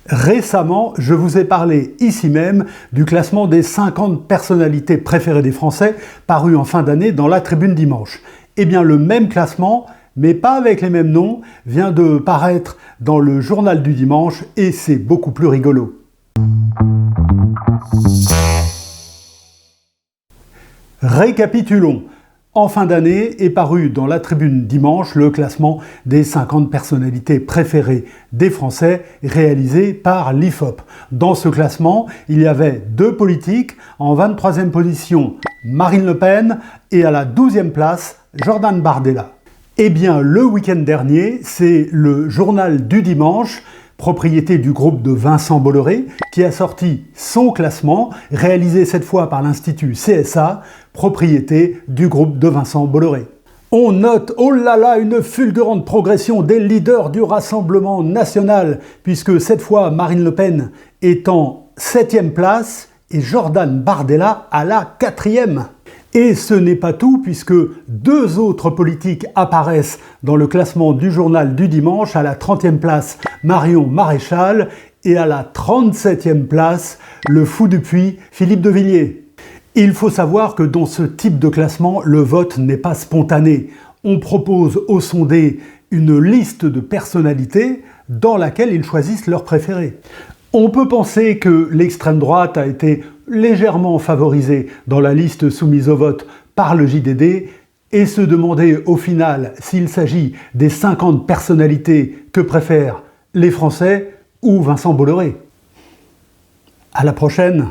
Récemment, je vous ai parlé ici même du classement des 50 personnalités préférées des Français paru en fin d'année dans la Tribune Dimanche. Eh bien, le même classement, mais pas avec les mêmes noms, vient de paraître dans le Journal du Dimanche et c'est beaucoup plus rigolo. Récapitulons. En fin d'année est paru dans la Tribune Dimanche le classement des 50 personnalités préférées des Français réalisé par l'IFOP. Dans ce classement, il y avait deux politiques, en 23e position Marine Le Pen et à la 12e place Jordan Bardella. Eh bien, le week-end dernier, c'est le Journal du Dimanche, propriété du groupe de Vincent Bolloré, qui a sorti son classement, réalisé cette fois par l'Institut CSA, propriété du groupe de Vincent Bolloré. On note, oh là là, une fulgurante progression des leaders du Rassemblement national, puisque cette fois Marine Le Pen est en 7e place et Jordan Bardella à la 4e. Et ce n'est pas tout, puisque deux autres politiques apparaissent dans le classement du Journal du Dimanche, à la 30e place Marion Maréchal et à la 37e place le fou du puits Philippe de Villiers. Il faut savoir que dans ce type de classement, le vote n'est pas spontané. On propose aux sondés une liste de personnalités dans laquelle ils choisissent leurs préférés. On peut penser que l'extrême droite a été légèrement favorisée dans la liste soumise au vote par le JDD et se demander au final s'il s'agit des 50 personnalités que préfèrent les Français ou Vincent Bolloré. À la prochaine.